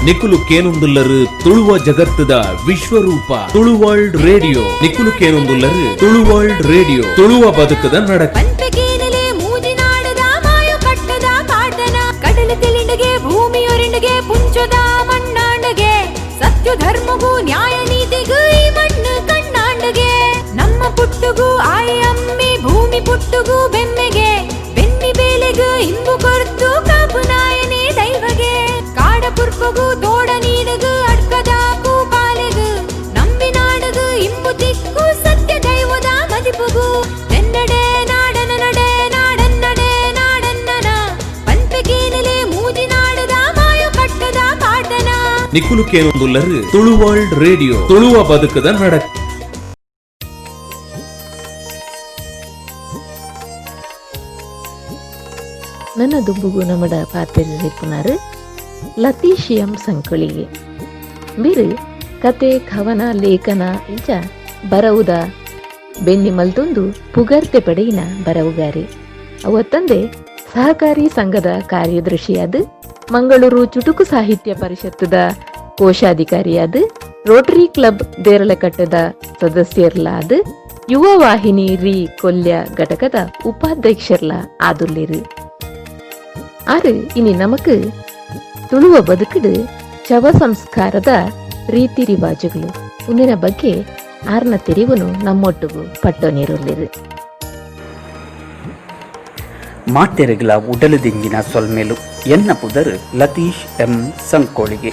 ನಿಕುಲು ಕೇನೊಂದುಲ್ಲರು ತುಳುವ ಜಗತ್ತದ ವಿಶ್ವರೂಪ ತುಳುವರ್ಲ್ಡ್ ರೇಡಿಯೋ ನಿಕುಲು ಕೇನೊಂದುಲ್ಲರು ತುಳುವರ್ಲ್ಡ್ ರೇಡಿಯೋ ತುಳುವ ಬದುಕದ ನಡಕ ಭೂಮಿಯೊರೆಂಡಿಗೆ ಪುಂಚದ ಮಣ್ಣಾಂಡಗೆ ಸತ್ಯ ಧರ್ಮಗೂ ನ್ಯಾಯ ನೀತಿಗೂ ಈ ಮಣ್ಣು ಕಣ್ಣಾಂಡಗೆ ನಮ್ಮ ಪುಟ್ಟುಗೂ ಆಯಿ ಅಮ್ಮಿ ಭೂಮಿ ಪುಟ್ಟುಗೂ ಬೆಮ್ಮೆಗೆ ಬೆನ್ನಿ ಬೇಲೆಗೂ ಇಂಬು ಕೊರ್ತು ಕಾಪು ನಾಯನೇ ದೈವಗೆ ಕಾಡ ಪುರ್ಪಗೂ ತೋಡ ನೀಡಗು ಅಡ್ಕದಾಕು ಪಾಲೆಗು ನಂಬಿ ನಾಡಗು ಇಂಬು ತಿಕ್ಕು ಸತ್ಯ ದೈವದ ಮದಿಪುಗೂ ಎನ್ನಡೆ ನಾಡನ ನಡೆ ನಾಡನ್ನಡೆ ನಾಡನ್ನನ ಪಂಪೆಗೇನಲೆ ಮೂಜಿ ನಾಡದ ಮಾಯು ಕಟ್ಟದ ಪಾಟನ ನಿಕುಲು ಕೇನೊಂದುಲ್ಲರು ತುಳುವರ್ಲ್ಡ್ ರೇಡಿಯೋ ತುಳುವ ಬದುಕದ ನಡಕ. ನನ್ನ ದುಂಬುಗು ನಮ್ಮಡ ಪಾತ್ರೆಯಲ್ಲಿ ಪುನರ್ ಲತೀಶ್ ಎಂ ಸಂಕೊಳಿಗೆ ಬೇರೆ ಕತೆ ಕವನ ಲೇಖನ ಇಜ ಬರವುದ ಬೆನ್ನಿ ಮಲ್ತೊಂದು ಪುಗರ್ತೆ ಪಡೆಯಿನ ಬರವುಗಾರಿ ಅವತ್ತಂದೆ ಸಹಕಾರಿ ಸಂಘದ ಕಾರ್ಯದರ್ಶಿಯಾದ ಮಂಗಳೂರು ಚುಟುಕು ಸಾಹಿತ್ಯ ಪರಿಷತ್ತದ ಕೋಶಾಧಿಕಾರಿಯಾದ ರೋಟರಿ ಕ್ಲಬ್ ದೇರಳಕಟ್ಟದ ಸದಸ್ಯರ್ಲಾದ ಯುವ ವಾಹಿನಿ ರೀ ಕೊಲ್ಯ ಘಟಕದ ಉಪಾಧ್ಯಕ್ಷರ್ಲ ಆದುಲ್ಲಿರು ಆರು ಇನಿ ನಮಕ್ ತುಳುವ ಬದುಕುಡು ಶವ ಸಂಸ್ಕಾರದ ರೀತಿ ರಿವಾಜುಗಳು ಮುಂದಿನ ಬಗ್ಗೆ ಆರ್ನ ತೆರಿವನು ನಮ್ಮೊಟ್ಟಿಗೂ ಪಟ್ಟೊನಿರುಲ್ಲಿರು. ಮಾತೆರೆಗಳ ಉಡಲದಿಂಗಿನ ಸೊಲ್ಮೆಲು ಎನ್ನ ಪುದರು ಲತೀಶ್ ಎಂ ಸಂಕೋಳಿಗೆ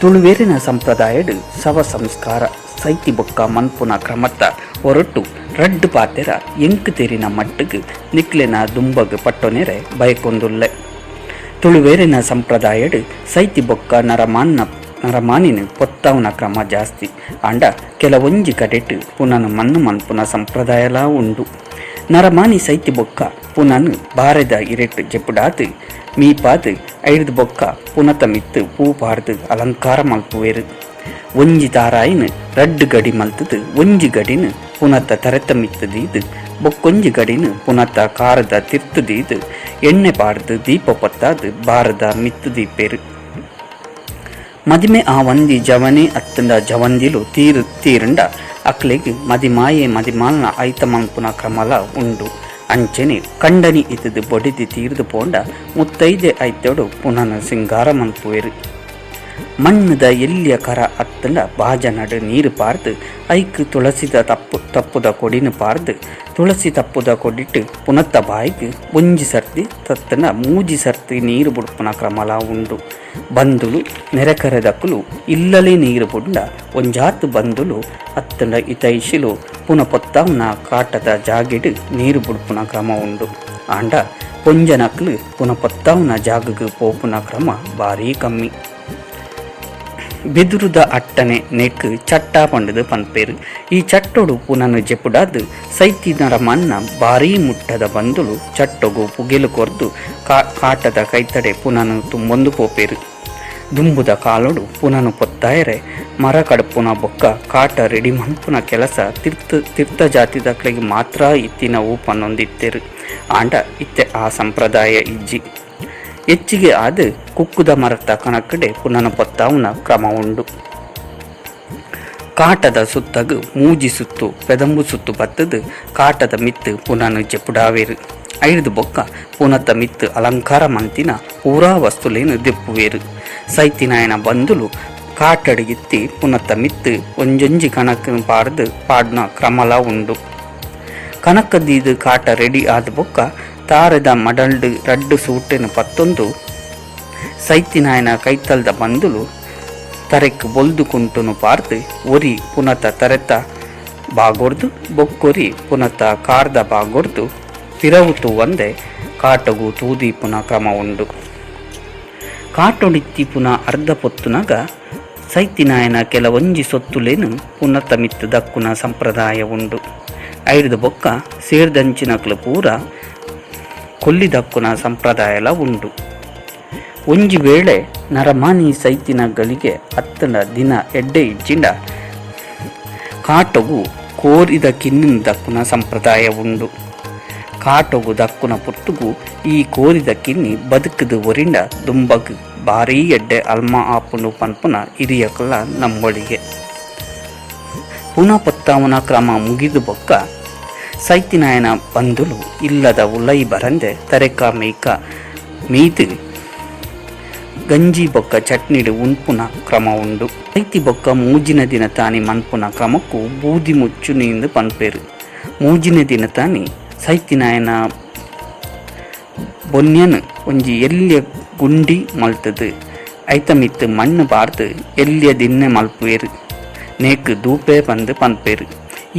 ತುಳುವೇರಿನ ಸಂಪ್ರದಾಯಡು ಶವ ಸಂಸ್ಕಾರ ಸೈತಿ ಬೊಕ್ಕ ಮನ್ಪುನ ಕ್ರಮತ್ತ ಹೊರಟು ರಡ್ಡು ಪಾತೆರ ಎಂಕು ತೆರಿನ ಮಟ್ಟಗೆ ನಿಕ್ಲೆನ ದುಂಬಗ್ ಪಟ್ಟೊನೆರೆ ಬಯಕೊಂದುಲ್ಲೆ ತುಳುವೇರಿನ ಸಂಪ್ರದಾಯಡು ಸೈತಿ ಬೊಕ್ಕ ನರಮಾನಿನ ಪೊತ್ತವನ ಕ್ರಮ ಜಾಸ್ತಿ ಅಂಡ ಕೆಲವೊಂಜಿ ಕಡೆಟ್ ಪುನನು ಮಣ್ಣು ಮನ್ಪುನ ಸಂಪ್ರದಾಯಲ ಉಂಡು ನರಮಾನಿ ಸೈತಿ ಬೊಕ್ಕ ಪುನನು ಬಾರೆದ ಇರೆಟ್ಟು ಜೆಪ್ಪುಡಾತು ಮೀಪಾದು ಐದು ಬೊಕ್ಕ ಪುನತ ಮಿತ್ತು ಪೂ ಪಾರ್ದು ಅಲಂಕಾರ ಮಲ್ಪುವೆರು ಒಂಜಿ ತಾರಾಯಿನ ರಡ್ಡು ಗಡಿ ಮಲ್ತದು ಒಂಜಿ ಗಡಿನ ಪುನತ ತರೆತ ಮಿತ್ತದೀದು ಬೊಕ್ಕೊಂಜಿ ಗಡಿನ ಪುನತ ಕಾರದ ತಿರ್ತದೀದು ಎಣ್ಣೆ ಪಾಡ್ದು ದೀಪ ಪತ್ತಾದು ಬಾರದ ಮಿತ್ತದೀಪೇರು ಮದಿಮೆ ಆ ಒಂದಿ ಜವನೆ ಅತ್ತಂದ ಜವಂದಿಲು ತೀರಂಡ ಅಕ್ಲೆಗೆ ಮದಿಮಾಯೆ ಮದಿಮಾಲ್ನ ಐತ ಮಲ್ಪುನ ಕ್ರಮಲ ಉಂಡು ಅಂಚನೆ ಕಂಡನಿ ಇತದು ಬಡಿದಿ ತೀರ್ದು ಪೋಂಡ ಮುತ್ತೈದೆ ಐತೋಡು ಪುನಃ ಸಿಂಗಾರ ಮಲ್ಪುವೆರು ಮಣ್ಣದ ಎಲ್ಲಿಯ ಕರ ಅತ್ತಂಡ ಬಾಜ ನಡು ನೀರು ಪಾರ್ದು ಐಕ್ ತುಳಸಿದ ತಪ್ಪುದ ಕೊಡಿನ ಪಾರ್ದು ತುಳಸಿ ತಪ್ಪುದ ಕೊಡಿಟ್ಟು ಪುನತ್ತ ಬಾಯಿಗೆ ಒಂಜಿ ಸರ್ತಿ ತತ್ತನ ಮೂಜಿ ಸರ್ತಿ ನೀರು ಬುಡ್ಪುನ ಕ್ರಮಲ ಉಂಡು ಬಂದುಲು ನೆರೆಕರೆದಕ್ಕಲು ಇಲ್ಲಲೇ ನೀರು ಬುಂಡ ಒಂಜಾತು ಬಂದುಲು ಅತ್ತಂಡ ಇತೈಶಿಲು ಪುನ ಪೊತ್ತವನ ಕಾಟದ ಜಾಗಿಡು ನೀರು ಬುಡ್ಪುನ ಕ್ರಮ ಉಂಡು ಆಂಡ ಪೊಂಜನಕ್ಲು ಪುನ ಪೊತ್ತವನ ಜಾಗಗೆ ಪೋಪುನ ಕ್ರಮ ಭಾರೀ ಕಮ್ಮಿ ಬೆದುರುದ ಅಟ್ಟನೆ ನೆಕ್ ಚಟ್ಟ ಪಂಡದು ಪನ್ಪೇರು ಈ ಚಟ್ಟೊಡು ಪುನನು ಜೆಪುಡಾದು ಸೈತಿನರ ಮನ್ನ ಭಾರೀ ಮುಟ್ಟದ ಬಂದುಲು ಚಟ್ಟೊಗು ಪುಗೆಲು ಕೊರ್ದು ಕಾಟದ ಕೈತಡೆ ಪುನನು ತುಂಬೊಂದು ಪೋಪೇರು ದುಂಬುದ ಕಾಲೊಡು ಪುನನು ಪೊತ್ತಾಯರೆ ಮರ ಕಡಪುನ ಬೊಕ್ಕ ಕಾಟ ರೆಡಿ ಮನ್ಪುನ ಕೆಲಸ ತೀರ್ಥ ಜಾತಿದಕ್ಳಿಗೆ ಮಾತ್ರ ಇತ್ತಿನ ಊಪನ್ನೊಂದಿತ್ತೆರು ಆಂಡ ಇತ್ತೆ ಆ ಸಂಪ್ರದಾಯ ಇಜ್ಜಿ ಹೆಚ್ಚಿಗೆ ಆದ ಕುಕ್ಕುದ ಮರತ ಕಣಕಡೆ ಪುನನ ಪೊತ್ತಾವನ ಕ್ರಮ ಉಂಡು ಕಾಟದ ಸುತ್ತಗು ಮೂಜಿ ಸುತ್ತು ಪೆದಂಬು ಸುತ್ತು ಬತ್ತದು ಕಾಟದ ಮಿತ್ತು ಪುನನು ಜೆಪುಡಾವೇರು ಐದು ಬೊಕ್ಕ ಪುನತ ಮಿತ್ತು ಅಲಂಕಾರ ಮಂತಿನ ಪೂರಾ ವಸ್ತುಲೇನು ದೆಪ್ಪುವೇರು ಸೈತಿನಾಯನ ಬಂದುಲು ಕಾಟಡಿಗಿತ್ತಿ ಪುನತ ಮಿತ್ತು ಒಂಜೊಂಜಿ ಕಣಕ ಪಾಡ್ನ ಕ್ರಮಲ ಉಂಡು ಕನಕದೀದು ಕಾಟ ರೆಡಿ ಆದ ಬೊಕ್ಕ ತಾರದ ಮಡಲ್ಡು ರಡ್ಡು ಸೂಟಿನ ಪತ್ತೊಂದು ಸೈತಿನಾಯನ ಕೈತಲ್ದ ಬಂದುಲು ತರೆಕ್ ಬೊಲ್ದು ಕುಂಟುನು ಪಾರ್ದು ಒರಿ ಪುನತ ತರೆತ ಬಾಗೊರ್ದು ಬೊಕ್ಕೊರಿ ಪುನತ ಕಾರ್ದ ಬಾಗೊರ್ದು ತಿರವುತು ಒಂದೇ ಕಾಟಗು ತೂದಿ ಪುನಃ ಕ್ರಮ ಉಂಡು ಕಾಟೊಡಿತ್ತಿ ಪುನಃ ಅರ್ಧ ಪೊತ್ತುನಗ ಸೈತಿನಾಯನ ಕೆಲವೊಂಜಿ ಸೊತ್ತುಲೇನು ಪುನತ ಮಿತ್ತು ದಕ್ಕುನ ಸಂಪ್ರದಾಯ ಉಂಡು ಐದು ಬೊಕ್ಕ ಸೇರ್ದಂಚಿನಕ್ಲು ಪೂರ ಕೊಲ್ಲಿ ದಕ್ಕುನ ಸಂಪ್ರದಾಯಲ ಉಂಡು ಒಂಜಿ ವೇಳೆ ನರಮಾನಿ ಸೈತಿನಗಳಿಗೆ ಹತ್ತನ ದಿನ ಎಡ್ಡೆ ಇಜ್ಜಿಂಡ ಕಾಟೊಗು ಕೋರಿದ ಕಿನ್ನಿನ ದಕ್ಕುನ ಸಂಪ್ರದಾಯ ಉಂಡು ಕಾಟೊಗು ದಕ್ಕುನ ಪುರ್ತುಗು ಈ ಕೋರಿದ ಕಿನ್ನಿ ಬದುಕದು ಒರಿಂಡ ದುಂಬಗ್ ಭಾರೀ ಎಡ್ಡೆ ಅಲ್ಮ ಆಪುಂಡು ಪನ್ಪುನ ಹಿರಿಯಕಲ ನಂಬೊಳಿಗೆ. ಪುನಃ ಪತ್ತಾವನ ಕ್ರಮ ಮುಗಿದು ಬೊಕ್ಕ ಸೈತಿನಾಯನ ಬಂದುಲು ಇಲ್ಲದ ಉಲೈ ಬರಂದೆ ತರೆಕ ಮೇಕ ಮೀದು ಗಂಜಿ ಬೊಕ್ಕ ಚಟ್ನಿಡು ಉಣ್ಪುನ ಕ್ರಮ ಉಂಡು. ಸೈತಿ ಬೊಕ್ಕ ಮೂಜಿನ ದಿನ ತಾನಿ ಮನ್ಪುನ ಕ್ರಮಕ್ಕೂ ಬೂದಿ ಮುಚ್ಚು ನೀಂದು ಪನ್ಪೇರು. ಮೂಜಿನ ದಿನ ತಾನಿ ಸೈತಿನಾಯನ ಬೊನ್ಯನ್ ಒಂಜಿ ಎಲ್ಲಿಯ ಗುಂಡಿ ಮಲ್ತದು ಐತ ಮಿತ್ತು ಮಣ್ಣು ಬಾರ್ದು ಎಲ್ಲಿಯ ದಿನ್ನೆ ಮಲ್ಪುವೆರು. ನೇಕ್ ದೂಪೆ ಬಂದು ಪನ್ಪೇರು.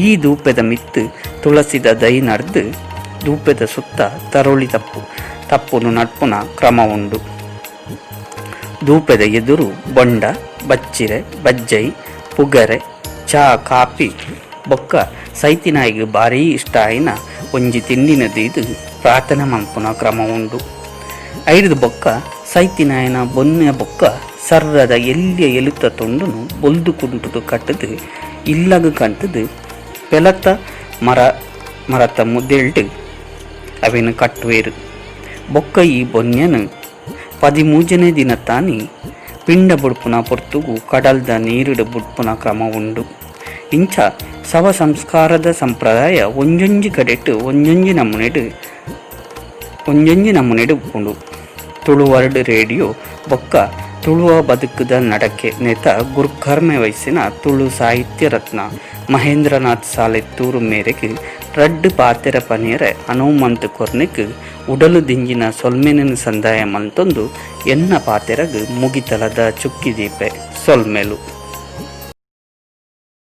ಈ ದೂಪೆದ ಮಿತ್ತು ತುಳಸಿದ ದೈ ನಡ್ದು ದೂಪೆದ ಸುತ್ತ ತರೋಳಿ ತಪ್ಪುನು ನಡ್ಪುನ ಕ್ರಮ ಉಂಡು. ದೂಪೆದ ಎದುರು ಬೊಂಡ, ಬಚ್ಚಿರೆ, ಬಜ್ಜೈ, ಪುಗರೆ, ಚಾ, ಕಾಫಿ ಬೊಕ್ಕ ಸೈತಿನಾಯಿಗೆ ಭಾರೀ ಇಷ್ಟ ಆಯ್ನ ಒಂಜಿ ತಿಂಡಿನದು ಪ್ರಾರ್ಥನೆ ಮನ್ಪುನ ಕ್ರಮ ಉಂಡು. ಐದು ಬೊಕ್ಕ ಸೈತಿನಾಯನ ಬೊನ್ನೆ ಬೊಕ್ಕ ಸರ್ರದ ಎಲ್ಲಿಯ ಎಲುತ್ತ ತೊಂಡುನು ಬೊಲ್ದು ಕುಂಟುದು ಕಟ್ಟದು ಇಲ್ಲಗ ಕಂಟದು ಪೆಲತ್ತ ಮರತ ಮುದ್ದೆಲ್ಡು ಅವೇನು ಕಟ್ಟುವೇರು. ಬೊಕ್ಕ ಈ ಬೊನ್ಯನು 13ನೇ ದಿನ ತಾನಿ ಪಿಂಡ ಬುಡ್ಪುನ ಪೊರ್ತುಗು ಕಡಲ್ದ ನೀರುಡು ಬುಡ್ಪುನ ಕ್ರಮ ಉಂಡು. ಇಂಚ ಶವ ಸಂಸ್ಕಾರದ ಸಂಪ್ರದಾಯ ಒಂಜೊಂಜಿ ಕಡೆಟ್ಟು ಒಂಜೊಂಜಿ ನಮೂನೆಡು ಉಪ್ಪುಂಡು. ತುಳುವರ್ಡ್ ರೇಡಿಯೋ ಬೊಕ್ಕ ತುಳುವ ಬದುಕುದ ನಡಕೆ ನೇತ ಗುರುಕರ್ಮೆ ವಯಸ್ಸಿನ ತುಳು ಸಾಹಿತ್ಯ ರತ್ನ ಮಹೇಂದ್ರನಾಥ್ ಸಾಲೆತ್ತೂರು ಮೇರೆಗೆ ರಡ್ಡು ಪಾತೆರ ಪನಿಯರೆ ಹನುಮಂತ ಕೊರ್ನೆಕ್ ಉಡಲು ದಿಂಜಿನ ಸೊಲ್ಮೆನಿನ ಸಂದಾಯ ಮಂತೊಂದು ಎನ್ನ ಪಾತೆರಗ್ ಮುಗಿತಲದ ಚುಕ್ಕಿದೀಪೆ ಸೊಲ್ಮೆಲು.